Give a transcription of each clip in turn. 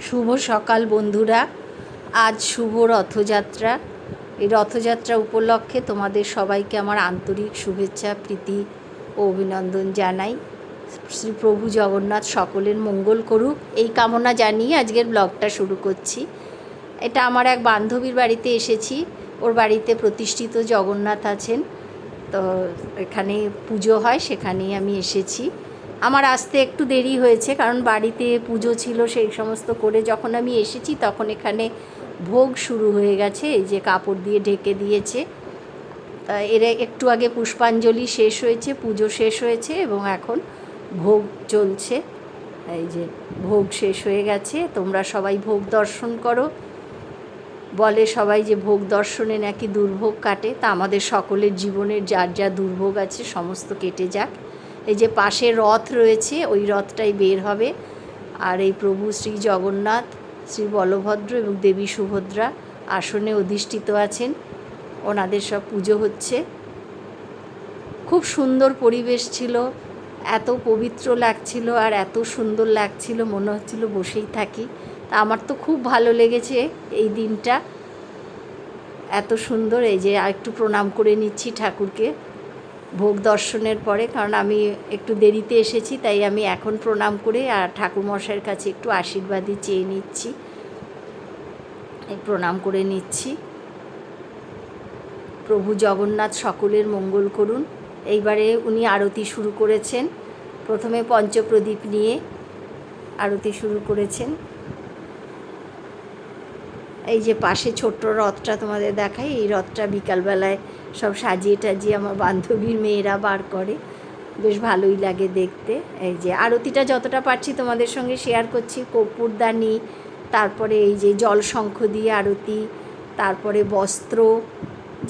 শুভ সকাল বন্ধুরা। আজ শুভ রথযাত্রা। এই রথযাত্রা উপলক্ষে তোমাদের সবাইকে আমার আন্তরিক শুভেচ্ছা, প্রীতি ও অভিনন্দন জানাই। শ্রী প্রভু জগন্নাথ সকলের মঙ্গল করুক, এই কামনা জানিয়ে আজকের ব্লগটা শুরু করছি। এটা আমার এক বান্ধবীর বাড়িতে এসেছি। ওর বাড়িতে প্রতিষ্ঠিত জগন্নাথ আছেন, তো এখানে পুজো হয়, সেখানেই আমি এসেছি। আমার আসতে একটু দেরি হয়েছে, কারণ বাড়িতে পুজো ছিল, সেই সমস্ত করে যখন আমি এসেছি তখন এখানে ভোগ শুরু হয়ে গেছে। এই যে কাপড় দিয়ে ঢেকে দিয়েছে, এর একটু আগে পুষ্পাঞ্জলি শেষ হয়েছে, পুজো শেষ হয়েছে এবং এখন ভোগ চলছে। এই যে ভোগ শেষ হয়ে গেছে, তোমরা সবাই ভোগ দর্শন করো। বলে সবাই যে ভোগ দর্শনে নাকি দুর্ভোগ কাটে, তা আমাদের সকলের জীবনের যার যা দুর্ভোগ আছে সমস্ত কেটে যাক। এই যে পাশে রথ রয়েছে, ওই রথটাই বের হবে। আর এই প্রভু শ্রী জগন্নাথ, শ্রী বলভদ্র এবং দেবী সুভদ্রা আসনে অধিষ্ঠিত আছেন, ওনাদের সব পুজো হচ্ছে। খুব সুন্দর পরিবেশ ছিল, এত পবিত্র লাগছিল আর এত সুন্দর লাগছিল, মনে হচ্ছিল বসেই থাকি। তা আমার তো খুব ভালো লেগেছে এই দিনটা, এত সুন্দর। এই যে একটু প্রণাম করে নিচ্ছি ঠাকুরকে ভোগ দর্শনের পরে, কারণ আমি একটু দেরিতে এসেছি, তাই আমি এখন প্রণাম করে আর ঠাকুরমশাইয়ের কাছে একটু আশীর্বাদই চেয়ে নিচ্ছি। এই প্রণাম করে নিচ্ছি। প্রভু জগন্নাথ সকলের মঙ্গল করুন। এইবারে উনি আরতি শুরু করেছেন, প্রথমে পঞ্চপ্রদীপ নিয়ে আরতি শুরু করেছেন। এই যে পাশে ছোট্ট রথটা তোমাদের দেখাই, এই রথটা বিকালবেলায় সব সাজিয়ে টাজিয়ে আমার বান্ধবীর মেয়েরা বার করে, বেশ ভালোই লাগে দেখতে। এই যে আরতিটা যতটা পারছি তোমাদের সঙ্গে শেয়ার করছি। কর্পূরদানি, তারপরে এই যে জলশঙ্খ দিয়ে আরতি, তারপরে বস্ত্র,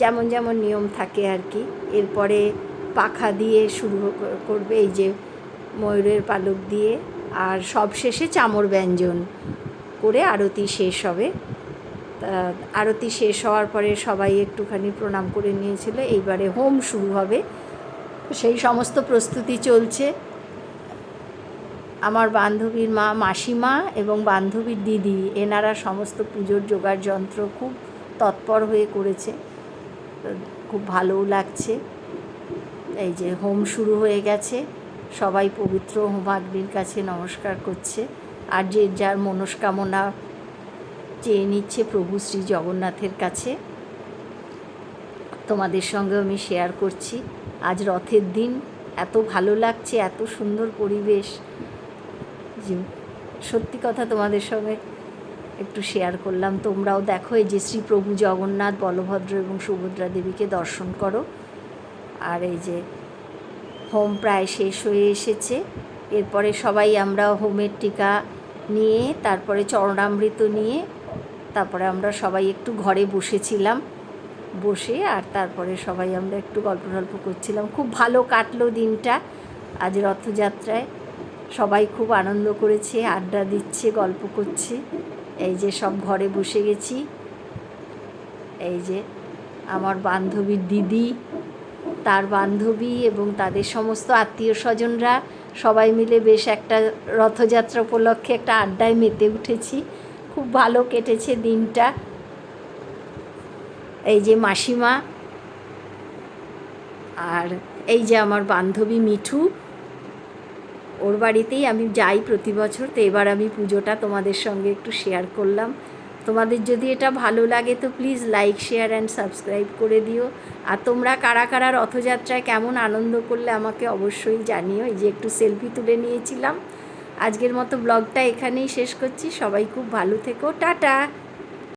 যেমন যেমন নিয়ম থাকে আর কি। এরপরে পাখা দিয়ে শুরু করবে, এই যে ময়ূরের পালক দিয়ে, আর সবশেষে চামর ব্যঞ্জন করে আরতি শেষ হবে। আরতি শেষ হওয়ার পরে সবাই একটুখানি প্রণাম করে নিয়েছিল। এইবারে হোম শুরু হবে, সেই সমস্ত প্রস্তুতি চলছে। আমার বান্ধবীর মা, মাসিমা এবং বান্ধবীর দিদি, এনারা সমস্ত পুজোর জোগাড় যন্ত্র খুব তৎপর হয়ে করেছে, খুব ভালোও লাগছে। এই যে হোম শুরু হয়ে গেছে, সবাই পবিত্র হোমাগ্নির কাছে নমস্কার করছে আর যে যার মনস্কামনা চেয়ে নিচ্ছে প্রভু শ্রী জগন্নাথের কাছে। তোমাদের সঙ্গে আমি শেয়ার করছি। আজ রথের দিন, এত ভালো লাগছে, এত সুন্দর পরিবেশ, যে সত্যি কথা তোমাদের সঙ্গে একটু শেয়ার করলাম। তোমরাও দেখো, এই যে শ্রী প্রভু জগন্নাথ, বলভদ্র এবং সুভদ্রা দেবীকে দর্শন করো। আর এই যে হোম প্রায় শেষ হয়ে এসেছে। এরপরে সবাই আমরা হোমের টিকা নিয়ে, তারপরে চরণামৃত নিয়ে, তারপরে আমরা সবাই একটু ঘরে বসেছিলাম, বসে আর তারপরে সবাই আমরা একটু গল্প করছিলাম। খুব ভালো কাটলো দিনটা আজ রথযাত্রায়। সবাই খুব আনন্দ করেছে, আড্ডা দিচ্ছে, গল্প করছে। এই যে সব ঘরে বসে গেছি। এই যে আমার বান্ধবীর দিদি, তার বান্ধবী এবং তাদের সমস্ত আত্মীয় স্বজনরা সবাই মিলে বেশ একটা রথযাত্রা উপলক্ষে একটা আড্ডায় মেতে উঠেছি। খুব ভালো কেটেছে দিনটা। এই যে মাসিমা, আর এই যে আমার বান্ধবী মিঠু, ওর বাড়িতেই আমি যাই প্রতি বছর। তো এবার আমি পুজোটা তোমাদের সঙ্গে একটু শেয়ার করলাম। তোমাদের যদি এটা ভালো লাগে তো please like, share and subscribe করে দিও। আর তোমরা কারা কারা রথযাত্রায় কেমন আনন্দ করলে আমাকে অবশ্যই জানিও। এই যে একটু সেলফি তুলে নিয়েছিলাম। আজকের মতো ব্লগটা এখানেই শেষ করছি। সবাই খুব ভালো থেকো, টাটা।